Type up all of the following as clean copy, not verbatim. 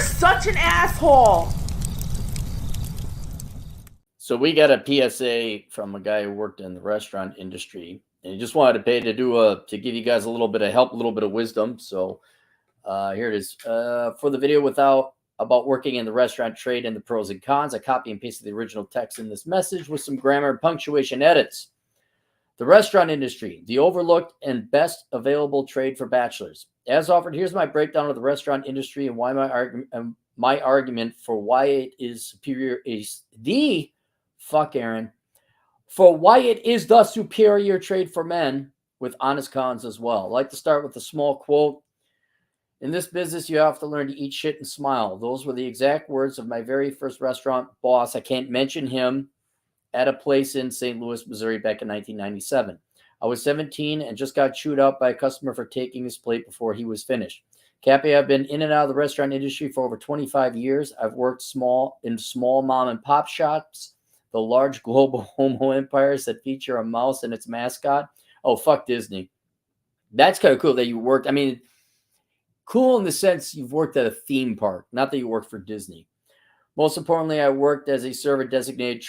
You're such an asshole. So we got a PSA from a guy who worked in the restaurant industry, and he just wanted to pay to give you guys a little bit of help, a little bit of wisdom. So here it is for the video about working in the restaurant trade and the pros and cons. I copy and pasted the original text in this message with some grammar and punctuation edits. The restaurant industry, the overlooked and best available trade for bachelors. As offered, here's my breakdown of the restaurant industry and why my argument for why it is superior is the fuck Aaron for why it is the superior trade for men with honest cons as well. I'd like to start with a small quote. In this business, you have to learn to eat shit and smile. Those were the exact words of my very first restaurant boss. I can't mention him, at a place in St. Louis, Missouri back in 1997. I was 17 and just got chewed out by a customer for taking his plate before he was finished. Cappy, I've been in and out of the restaurant industry for over 25 years. I've worked in small mom and pop shops, the large global homo empires that feature a mouse and its mascot. Oh, fuck Disney. That's kind of cool that you worked. I mean, cool in the sense you've worked at a theme park, not that you worked for Disney. Most importantly, I worked as a server designated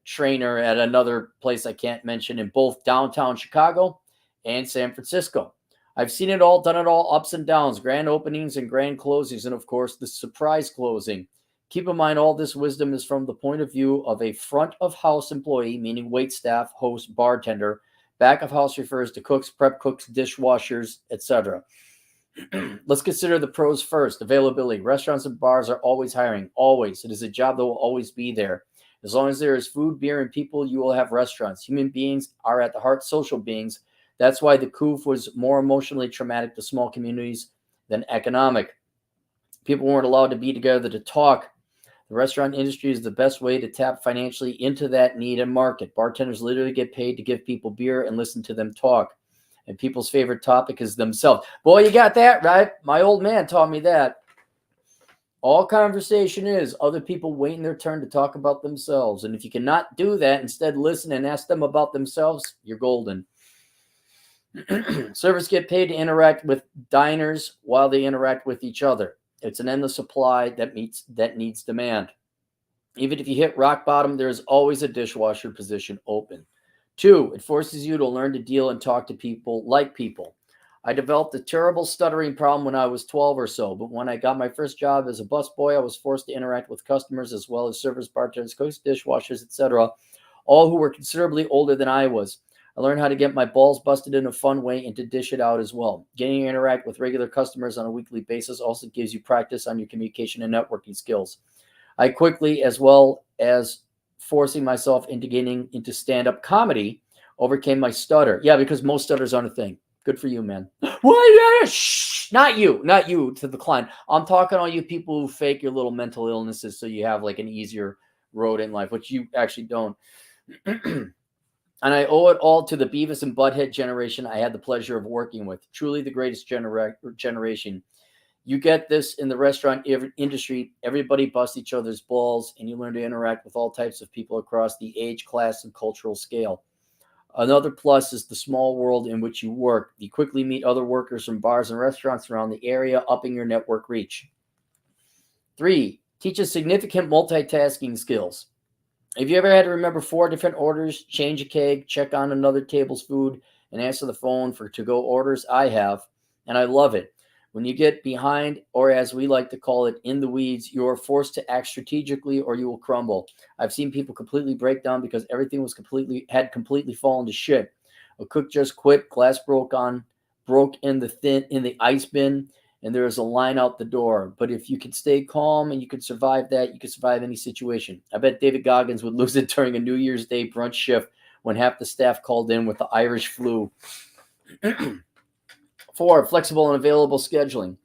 trainer at another place I can't mention in both downtown Chicago and San Francisco. I've seen it all, done it all, ups and downs, grand openings and grand closings, and of course, the surprise closing. Keep in mind, all this wisdom is from the point of view of a front of house employee, meaning wait staff, host, bartender. Back of house refers to cooks, prep cooks, dishwashers, etc. Let's consider the pros first. Availability. Restaurants and bars are always hiring. Always. It is a job that will always be there. As long as there is food, beer, and people, you will have restaurants. Human beings are at the heart social beings. That's why the coup was more emotionally traumatic to small communities than economic. People weren't allowed to be together to talk. The restaurant industry is the best way to tap financially into that need and market. Bartenders literally get paid to give people beer and listen to them talk. And people's favorite topic is themselves. Boy, you got that right. My old man taught me that. All conversation is other people waiting their turn to talk about themselves. And if you cannot do that, instead listen and ask them about themselves, you're golden. Servers get paid to interact with diners while they interact with each other. It's an endless supply that needs demand. Even if you hit rock bottom, there's always a dishwasher position open. 2, it forces you to learn to deal and talk to people like people. I developed a terrible stuttering problem when I was 12 or so, but when I got my first job as a busboy, I was forced to interact with customers as well as servers, bartenders, cooks, dishwashers, etc., all who were considerably older than I was. I learned how to get my balls busted in a fun way and to dish it out as well. Getting to interact with regular customers on a weekly basis also gives you practice on your communication and networking skills. I quickly, as well as forcing myself into getting into stand-up comedy, overcame my stutter. Yeah, because most stutters aren't a thing. Good for you, man. Well, shh, not you to the client. I'm talking to all you people who fake your little mental illnesses so you have like an easier road in life, which you actually don't. And I owe it all to the Beavis and Butthead generation I had the pleasure of working with. Truly the greatest generation. You get this in the restaurant industry. Everybody busts each other's balls, and you learn to interact with all types of people across the age, class, and cultural scale. Another plus is the small world in which you work. You quickly meet other workers from bars and restaurants around the area, upping your network reach. 3, teaches significant multitasking skills. Have you ever had to remember 4 different orders, change a keg, check on another table's food, and answer the phone for to-go orders? I have, and I love it. When you get behind, or as we like to call it, in the weeds, you are forced to act strategically or you will crumble. I've seen people completely break down because everything had completely fallen to shit. A cook just quit, glass broke in the ice bin, and there is a line out the door. But if you can stay calm and you can survive that, you can survive any situation. I bet David Goggins would lose it during a New Year's Day brunch shift when half the staff called in with the Irish flu. 4, flexible and available scheduling.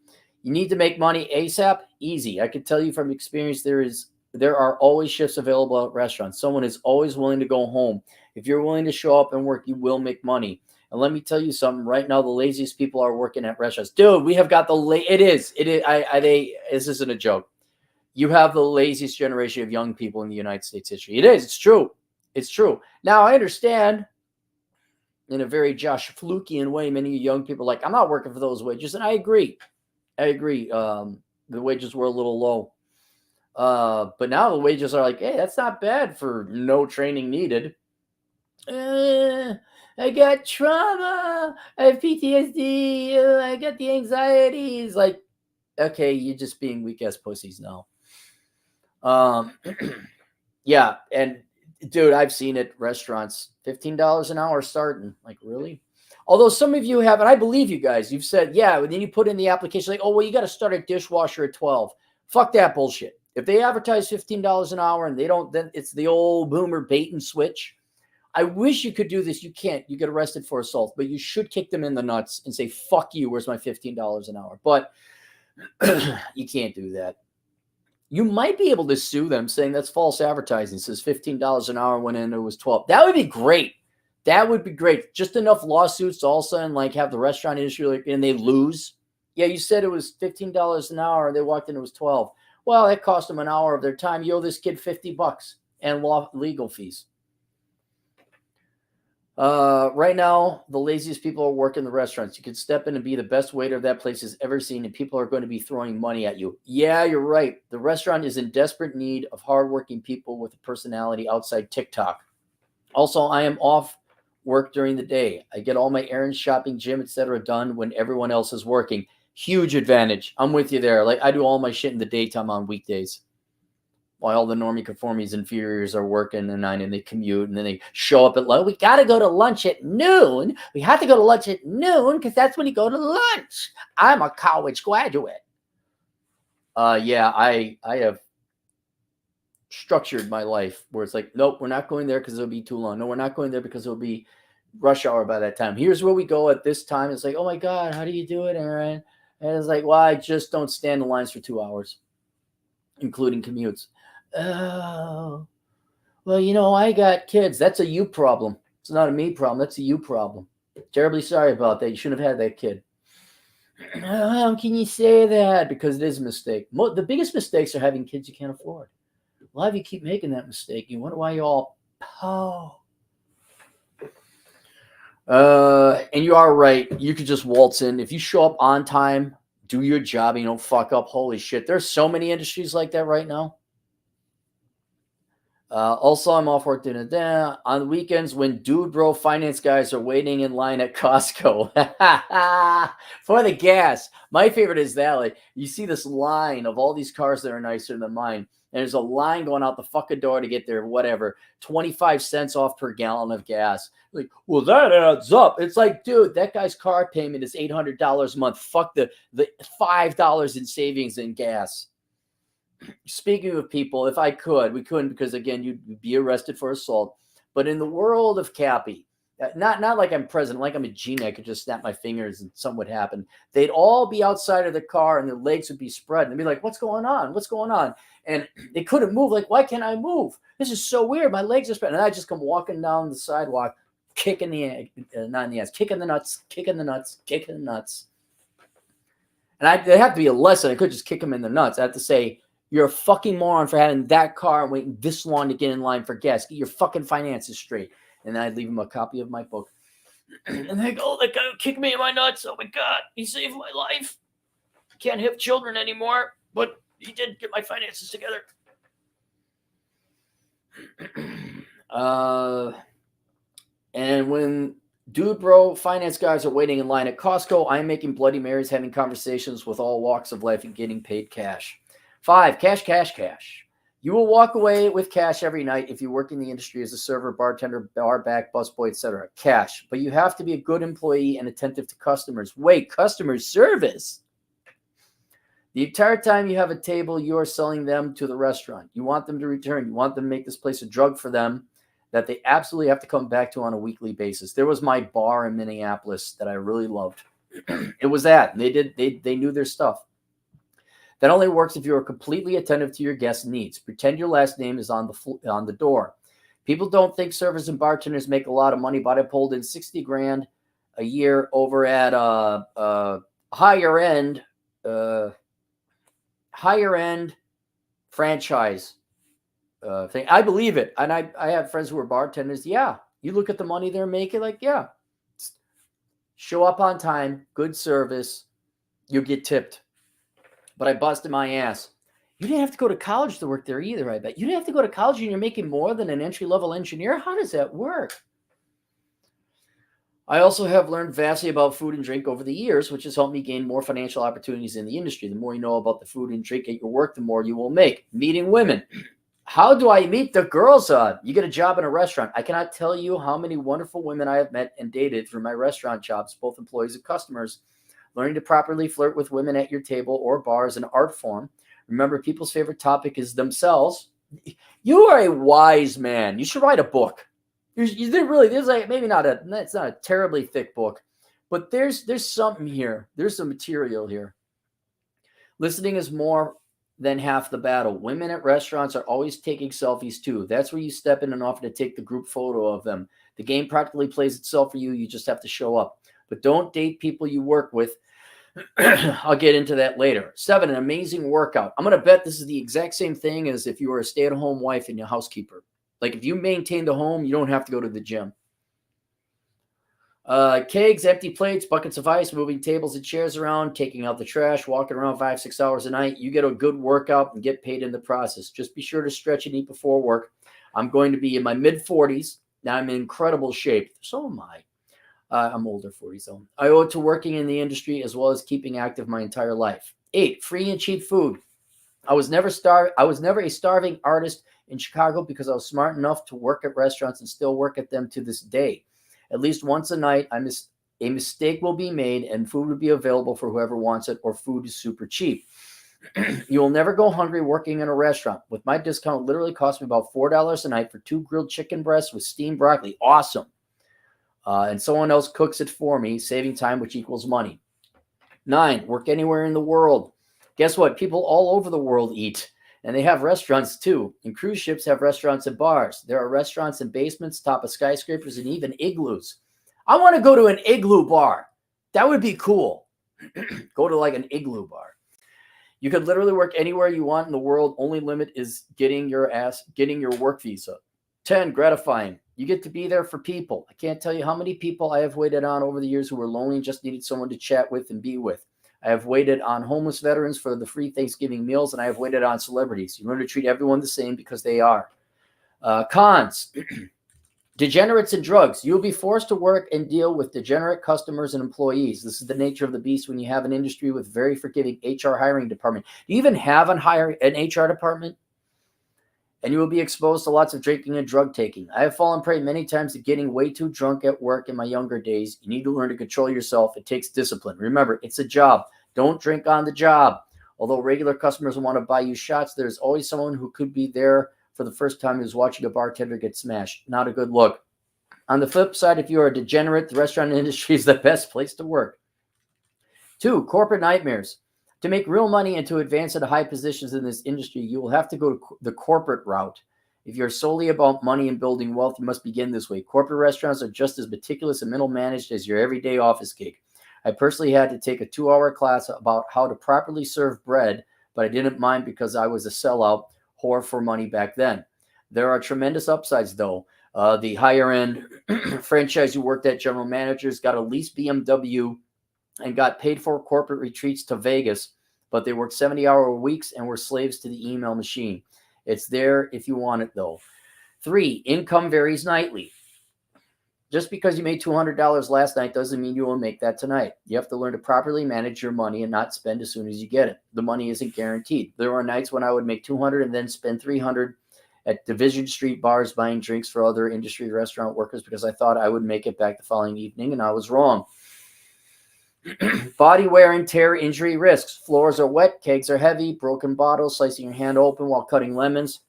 You need to make money ASAP? Easy. I can tell you from experience there are always shifts available at restaurants. Someone is always willing to go home. If you're willing to show up and work, you will make money. And let me tell you something. Right now, the laziest people are working at restaurants. Dude, we have got this isn't a joke. You have the laziest generation of young people in the United States history. It is. It's true. It's true. Now, I understand in a very Josh Flukian way, many young people are like, I'm not working for those wages. And I agree. the wages were a little low. But now the wages are like, hey, that's not bad for no training needed. I got trauma. I have PTSD. I got the anxieties. Like, okay, you're just being weak ass pussies now. Yeah, and dude, I've seen it. Restaurants, $15 an hour starting. Like, really? Although some of you have, and I believe you guys, you've said, yeah, and then you put in the application like, oh, well, you got to start a dishwasher at 12. Fuck that bullshit. If they advertise $15 an hour and they don't, then it's the old boomer bait and switch. I wish you could do this. You can't. You get arrested for assault, but you should kick them in the nuts and say, fuck you, where's my $15 an hour? But you can't do that. You might be able to sue them saying that's false advertising. It says $15 an hour when it was 12. That would be great. That would be great. Just enough lawsuits to all of a sudden like have the restaurant industry and they lose. Yeah, you said it was $15 an hour and they walked in, it was 12. Well, that cost them an hour of their time. You owe this kid $50 and legal fees. Right now, the laziest people are working the restaurants. You could step in and be the best waiter that place has ever seen, and people are going to be throwing money at you. Yeah, you're right. The restaurant is in desperate need of hardworking people with a personality outside TikTok. Also, I am off work during the day. I get all my errands, shopping, gym, etc. done when everyone else is working. Huge advantage. I'm with you there. Like, I do all my shit in the daytime on weekdays, while all the normie conformies inferiors are working and they commute and then they show up at lunch. We got to go to lunch at noon. We have to go to lunch at noon because that's when you go to lunch. I'm a college graduate. Yeah, I have structured my life where it's like, nope, we're not going there because it'll be too long. No, we're not going there because it'll be rush hour by that time. Here's where we go at this time. It's like, oh my God, how do you do it, Aaron? And it's like, well, I just don't stand in lines for 2 hours, including commutes. Oh, well, I got kids. That's a you problem. It's not a me problem. That's a you problem. Terribly sorry about that. You shouldn't have had that kid. How can you say that? Because it is a mistake. The biggest mistakes are having kids you can't afford. A lot of you keep making that mistake. You wonder why you all and you are right. You could just waltz in. If you show up on time, do your job, and you don't fuck up. Holy shit. There's so many industries like that right now. Also, I'm off work dinner on the weekends when dude bro finance guys are waiting in line at Costco for the gas. My favorite is that, like, you see this line of all these cars that are nicer than mine, and there's a line going out the fucking door to get there, whatever, 25 cents off per gallon of gas. Like, well, that adds up. It's like, dude, that guy's car payment is $800 a month. Fuck the $5 in savings in gas. Speaking of people, if I could, we couldn't because, again, you'd be arrested for assault. But in the world of Cappy, not like I'm president, like I'm a genie, I could just snap my fingers and something would happen. They'd all be outside of the car and their legs would be spread. And they'd be like, what's going on? What's going on? And they couldn't move. Like, why can't I move? This is so weird. My legs are spread. And I just come walking down the sidewalk, kicking not in the ass, kicking the nuts. And they have to be a lesson. I could just kick them in the nuts. I have to say, you're a fucking moron for having that car and waiting this long to get in line for gas. Get your fucking finances straight. And then I'd leave him a copy of my book. And they go, oh, that guy kicked me in my nuts. Oh my God, he saved my life. Can't have children anymore, but he did get my finances together. And when dude bro finance guys are waiting in line at Costco, I'm making Bloody Marys, having conversations with all walks of life, and getting paid cash. 5, cash. You will walk away with cash every night if you work in the industry as a server, bartender, bar back, busboy, etc. Cash. But you have to be a good employee and attentive to customers. Wait, customer service? The entire time you have a table, you are selling them to the restaurant. You want them to return. You want them to make this place a drug for them that they absolutely have to come back to on a weekly basis. There was my bar in Minneapolis that I really loved. It was that. They knew their stuff. That only works if you are completely attentive to your guests' needs. Pretend your last name is on the door. People don't think servers and bartenders make a lot of money, but I pulled in $60,000 a year over at higher end franchise thing. I believe it, and I have friends who are bartenders. Yeah, you look at the money they're making. Like, yeah, show up on time, good service, you get tipped. but I busted my ass. You didn't have to go to college to work there either, I bet. You didn't have to go to college and you're making more than an entry-level engineer? How does that work? I also have learned vastly about food and drink over the years, which has helped me gain more financial opportunities in the industry. The more you know about the food and drink at your work, the more you will make. Meeting women. How do I meet the girls? You get a job in a restaurant. I cannot tell you how many wonderful women I have met and dated through my restaurant jobs, both employees and customers. Learning to properly flirt with women at your table or bar is an art form. Remember, people's favorite topic is themselves. You are a wise man. You should write a book. You did really. There's like maybe not a. It's not a terribly thick book, but there's something here. There's some material here. Listening is more than half the battle. Women at restaurants are always taking selfies too. That's where you step in and offer to take the group photo of them. The game practically plays itself for you. You just have to show up. But don't date people you work with. I'll get into that later. 7, an amazing workout. I'm going to bet this is the exact same thing as if you were a stay-at-home wife and your housekeeper. Like if you maintain the home, you don't have to go to the gym. Kegs, empty plates, buckets of ice, moving tables and chairs around, taking out the trash, walking around 5-6 hours a night. You get a good workout and get paid in the process. Just be sure to stretch and eat before work. I'm going to be in my mid-40s. Now I'm in incredible shape. So am I. I'm older, 40s though. I owe it to working in the industry as well as keeping active my entire life. 8, free and cheap food. I was never a starving artist in Chicago because I was smart enough to work at restaurants and still work at them to this day. At least once a night, a mistake will be made and food will be available for whoever wants it, or food is super cheap. You will never go hungry working in a restaurant. With my discount, it literally cost me about $4 a night for 2 grilled chicken breasts with steamed broccoli. Awesome. And someone else cooks it for me, saving time, which equals money. 9, work anywhere in the world. Guess what? People all over the world eat, and they have restaurants too. And cruise ships have restaurants and bars. There are restaurants in basements, top of skyscrapers, and even igloos. I want to go to an igloo bar. That would be cool. Go to like an igloo bar. You could literally work anywhere you want in the world. Only limit is getting your work visa. 10, gratifying. You get to be there for people. I can't tell you how many people I have waited on over the years who were lonely and just needed someone to chat with and be with. I have waited on homeless veterans for the free Thanksgiving meals, and I have waited on celebrities. You learn to treat everyone the same because they are. Cons. Degenerates and drugs. You'll be forced to work and deal with degenerate customers and employees. This is the nature of the beast when you have an industry with very forgiving HR hiring department. Do you even have an HR department? And you will be exposed to lots of drinking and drug taking. I have fallen prey many times to getting way too drunk at work in my younger days. You need to learn to control yourself. It takes discipline. Remember, it's a job. Don't drink on the job. Although regular customers want to buy you shots, there's always someone who could be there for the first time who's watching a bartender get smashed. Not a good look. On the flip side, if you are a degenerate, the restaurant industry is the best place to work. 2, corporate nightmares. To make real money and to advance into high positions in this industry, you will have to go the corporate route. If you're solely about money and building wealth, you must begin this way. Corporate restaurants are just as meticulous and middle-managed as your everyday office gig. I personally had to take a 2-hour class about how to properly serve bread, but I didn't mind because I was a sellout whore for money back then. There are tremendous upsides, though. The higher-end franchise who worked at general managers got a leased BMW and got paid for corporate retreats to Vegas, but they worked 70-hour weeks and were slaves to the email machine. It's there if you want it, though. 3, income varies nightly. Just because you made $200 last night doesn't mean you will make that tonight. You have to learn to properly manage your money and not spend as soon as you get it. The money isn't guaranteed. There are nights when I would make $200 and then spend $300 at Division Street bars buying drinks for other industry restaurant workers because I thought I would make it back the following evening, and I was wrong. Body wear and tear injury risks. Floors are wet, kegs are heavy, broken bottles, slicing your hand open while cutting lemons.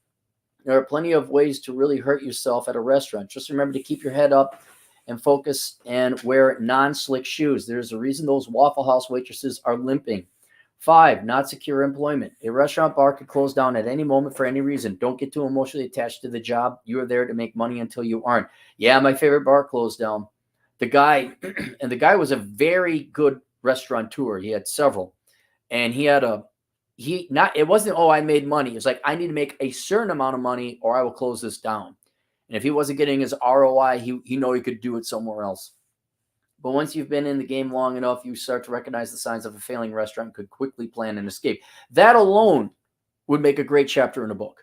There are plenty of ways to really hurt yourself at a restaurant. Just remember to keep your head up and focus and wear non-slick shoes. There's a reason those Waffle House waitresses are limping. 5, not secure employment. A restaurant bar could close down at any moment for any reason. Don't get too emotionally attached to the job. You are there to make money until you aren't. Yeah, my favorite bar closed down. The guy was a very good restaurateur. He had several. And it wasn't, oh, I made money. It was like, I need to make a certain amount of money or I will close this down. And if he wasn't getting his ROI, he could do it somewhere else. But once you've been in the game long enough, you start to recognize the signs of a failing restaurant and could quickly plan an escape. That alone would make a great chapter in a book.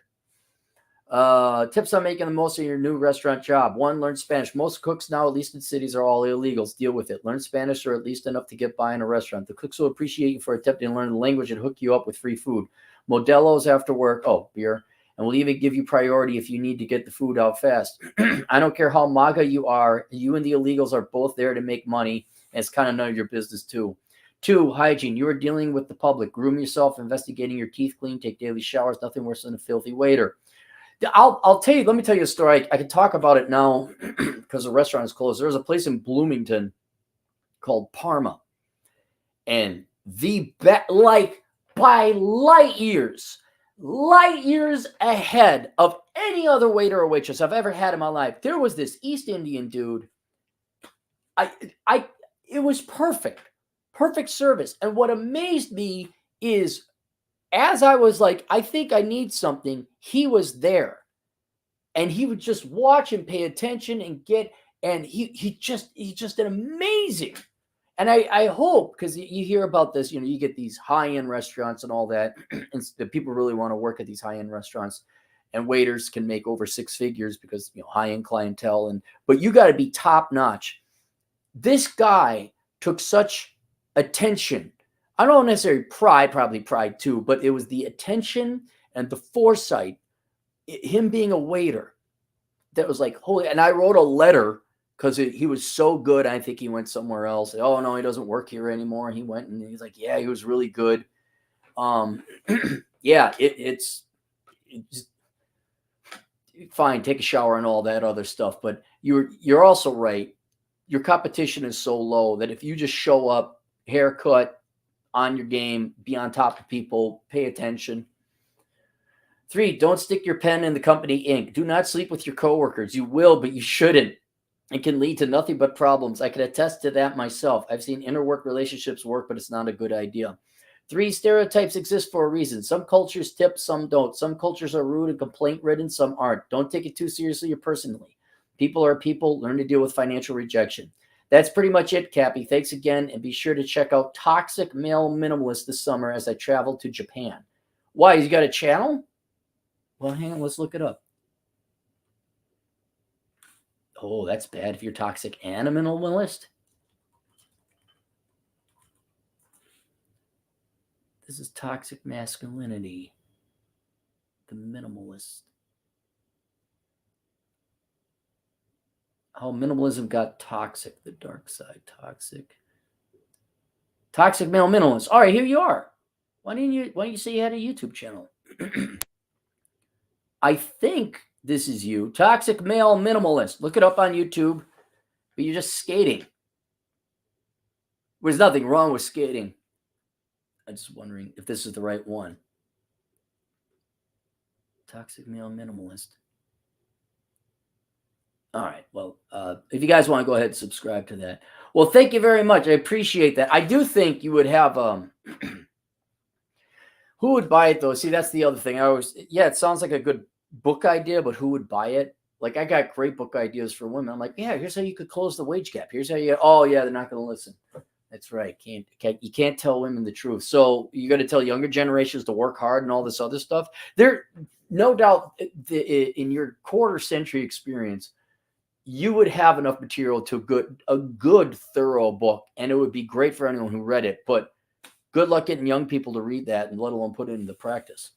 Tips on making the most of your new restaurant job. 1, learn Spanish. Most cooks now, at least in cities, are all illegals. Deal with it. Learn Spanish, or at least enough to get by in a restaurant. The cooks will appreciate you for attempting to learn the language and hook you up with free food. Modelos after work. Oh, beer. And we'll even give you priority if you need to get the food out fast. I don't care how MAGA you are. You and the illegals are both there to make money. And it's kind of none of your business, too. 2, hygiene. You are dealing with the public. Groom yourself, investigating your teeth clean, take daily showers. Nothing worse than a filthy waiter. I'll tell you, let me tell you a story. I can talk about it now because the restaurant is closed. There's a place in Bloomington called Parma. And like by light years ahead of any other waiter or waitress I've ever had in my life, there was this East Indian dude. It was perfect service. And what amazed me is, as I was like, I think I need something, he was there. And he would just watch and pay attention and he just did amazing. And I hope, because you hear about this, you get these high-end restaurants and all that, and people really want to work at these high-end restaurants, and waiters can make over 6 figures because, high-end clientele, but you got to be top-notch. This guy took such attention. I don't necessarily probably pride too, but it was the attention and the foresight, him being a waiter, that was like, holy. And I wrote a letter because he was so good. I think he went somewhere else. Oh, no, he doesn't work here anymore. And he went and he's like, yeah, he was really good. Yeah, it's fine. Take a shower and all that other stuff. But you're also right. Your competition is so low that if you just show up, haircut, on your game, be on top of people, pay attention. 3, don't stick your pen in the company ink. Do not sleep with your coworkers. You will, but you shouldn't. It can lead to nothing but problems. I can attest to that myself. I've seen interwork relationships work, but it's not a good idea. 3, stereotypes exist for a reason. Some cultures tip, some don't. Some cultures are rude and complaint-ridden, some aren't. Don't take it too seriously or personally. People are people. Learn to deal with financial rejection. That's pretty much it, Cappy. Thanks again, and be sure to check out Toxic Male Minimalist this summer as I travel to Japan. Why? You got a channel? Well, hang on. Let's look it up. Oh, that's bad if you're toxic and a minimalist. This is Toxic Masculinity, the Minimalist. How minimalism got toxic, the dark side, toxic male minimalist. All right, here you are. Why didn't you say you had a YouTube channel? I think this is you, toxic male minimalist. Look it up on YouTube. But you're just skating. There's nothing wrong with skating. I'm just wondering if this is the right one. Toxic male minimalist. All right. Well, if you guys want to go ahead and subscribe to that. Well, thank you very much. I appreciate that. I do think you would have who would buy it though? See, that's the other thing. It sounds like a good book idea, but who would buy it? Like, I got great book ideas for women. I'm like, yeah, here's how you could close the wage gap. Here's how you they're not going to listen. That's right. You can't tell women the truth. So you got to tell younger generations to work hard and all this other stuff. There, no doubt, in your quarter century experience, you would have enough material to a good thorough book, and it would be great for anyone who read it. But good luck getting young people to read that, and let alone put it into practice.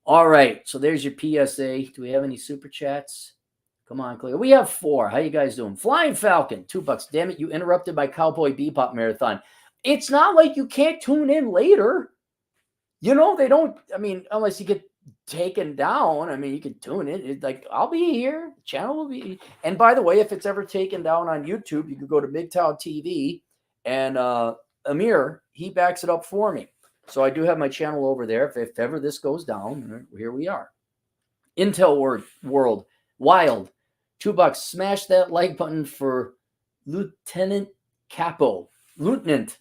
All right, so there's your PSA. Do we have any super chats? Come on, Claire. We have 4. How you guys doing? Flying Falcon, $2. Damn it, you interrupted my Cowboy Bebop marathon. It's not like you can't tune in later. They don't, unless you get taken down. You can tune in. It's like, I'll be here. The channel will be. And by the way, if it's ever taken down on YouTube, you can go to MGTOW TV, and Amir, he backs it up for me. So I do have my channel over there. If ever this goes down, here we are. Intel World, Wild, $2. Smash that like button for Lieutenant Capo. Hat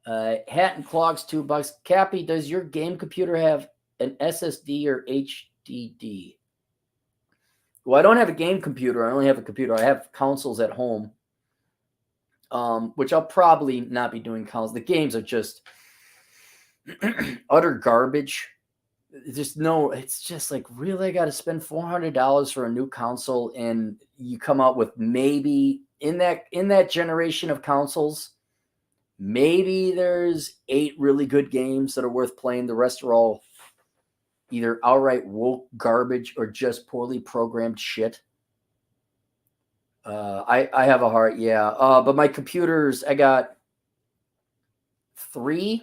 and Clogs, $2. Cappy, does your game computer have an SSD or HDD? Well, I don't have a game computer. I only have a computer. I have consoles at home, which I'll probably not be doing consoles. The games are just utter garbage. It's just like, really, I got to spend $400 for a new console, and you come out with maybe in that generation of consoles, maybe there's 8 really good games that are worth playing. The rest are all either outright woke garbage or just poorly programmed shit. I have a heart, yeah. But my computers, I got 3,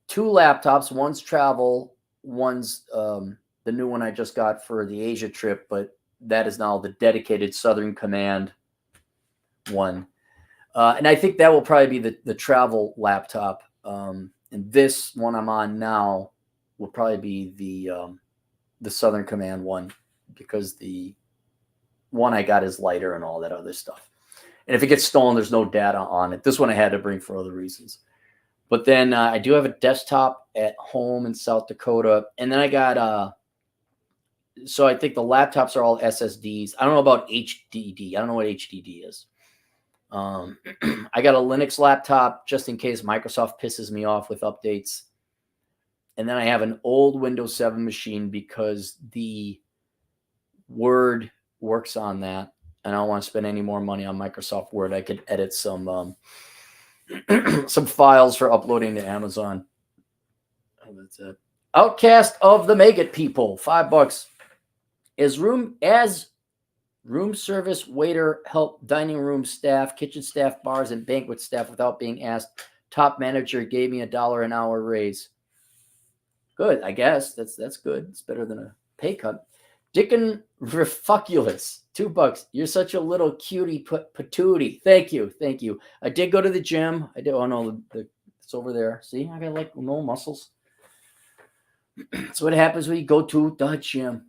2 laptops. One's travel, one's the new one I just got for the Asia trip, but that is now the dedicated Southern Command one. And I think that will probably be the travel laptop. And this one I'm on now will probably be the Southern Command one, because the one I got is lighter and all that other stuff. And if it gets stolen, there's no data on it. This one I had to bring for other reasons. But then I do have a desktop at home in South Dakota. And then I got, so I think the laptops are all SSDs. I don't know about HDD. I don't know what HDD is. I got a Linux laptop just in case Microsoft pisses me off with updates. And then I have an old Windows 7 machine because the Word works on that. And I don't want to spend any more money on Microsoft Word. I could edit some some files for uploading to Amazon. Oh, that's it. Outcast of the Maggot people, $5. As room service, waiter, help, dining room staff, kitchen staff, bars, and banquet staff without being asked. Top manager gave me $1 an hour raise. Good, I guess. That's good. It's better than a pay cut. Dickin Refuculus, $2. You're such a little cutie patootie. Thank you. I did go to the gym. I did. Oh no, it's over there. See, I got like no muscles. That's what happens when you go to the gym.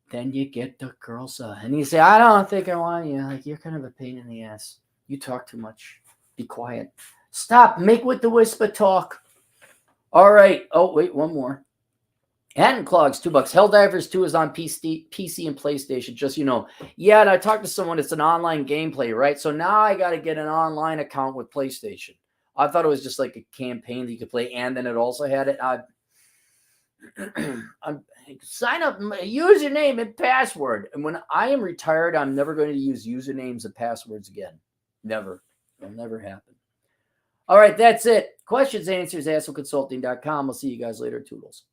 Then you get the girls, and you say, "I don't think I want you." Like, you're kind of a pain in the ass. You talk too much. Be quiet. Stop. Make with the whisper talk. All right. Oh wait, one more. Hat and Clogs, $2. Helldivers 2 is on PC and PlayStation, just Yeah, and I talked to someone. It's an online gameplay, right? So now I got to get an online account with PlayStation. I thought it was just like a campaign that you could play, and then it also had it. Sign up, username and password. And when I am retired, I'm never going to use usernames and passwords again. Never. It'll never happen. All right, that's it. Questions, answers, assholeconsulting.com. I'll see you guys later. Toodles.